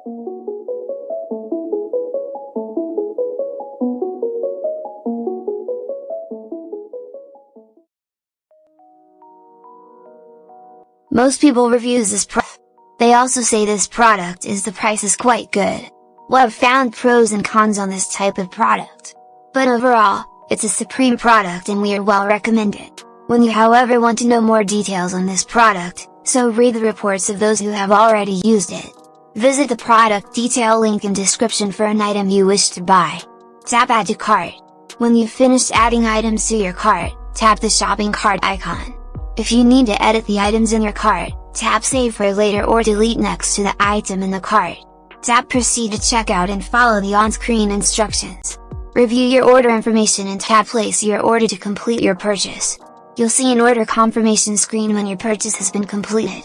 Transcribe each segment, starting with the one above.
Most people reviews this product. They also say this product is the price is quite good. Well, I've found pros and cons on this type of product. But overall, it's a supreme product and we are well recommend it. When you however want to know more details on this product, so read the reports of those who have already used it. Visit the product detail link in description for an item you wish to buy. Tap add to cart. When you've finished adding items to your cart, tap the shopping cart icon. If you need to edit the items in your cart, tap save for later or delete next to the item in the cart. Tap proceed to checkout and follow the on-screen instructions. Review your order information and tap place your order to complete your purchase. You'll see an order confirmation screen when your purchase has been completed.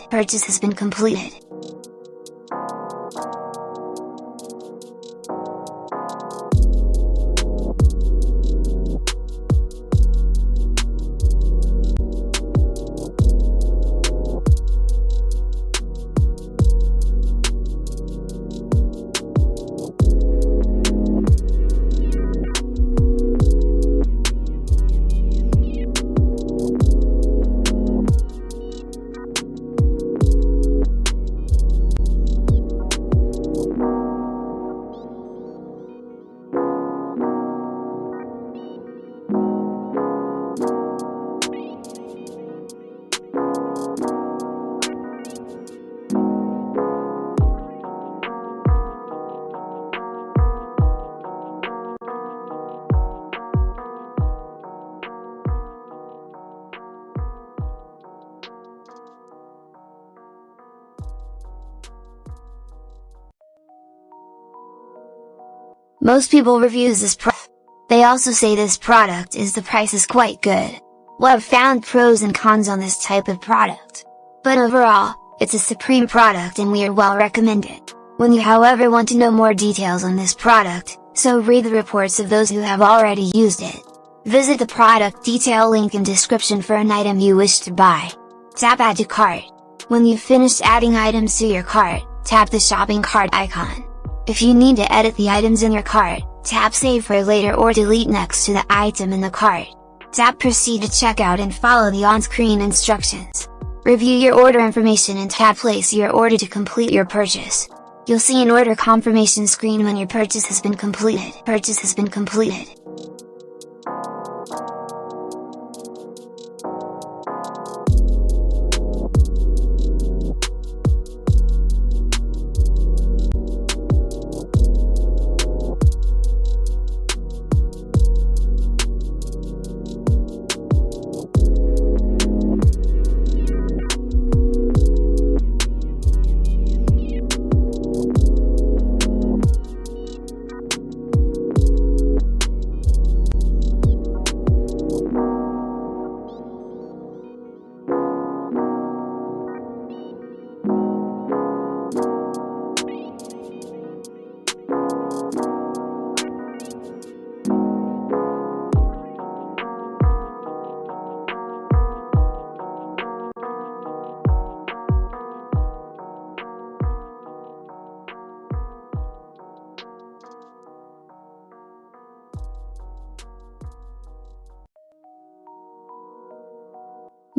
Most people reviews this product. They also say this product is the price is quite good. Well, I've found pros and cons on this type of product. But overall, it's a supreme product and we are well recommend it. When you however want to know more details on this product, so read the reports of those who have already used it. Visit the product detail link in description for an item you wish to buy. Tap add to cart. When you've finished adding items to your cart, tap the shopping cart icon. If you need to edit the items in your cart, tap save for later or delete next to the item in the cart. Tap proceed to checkout and follow the on-screen instructions. Review your order information and tap place your order to complete your purchase. You'll see an order confirmation screen when your purchase has been completed.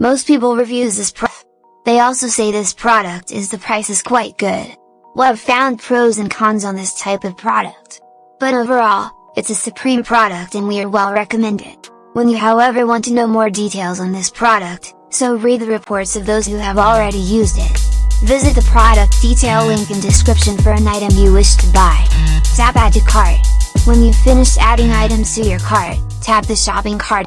Most people reviews this product. They also say this product is the price is quite good. Well, I've found pros and cons on this type of product. But overall, it's a supreme product and we are well recommend it. When you however want to know more details on this product, so read the reports of those who have already used it. Visit the product detail link in description for an item you wish to buy. Tap add to cart. When you've finished adding items to your cart, tap the shopping cart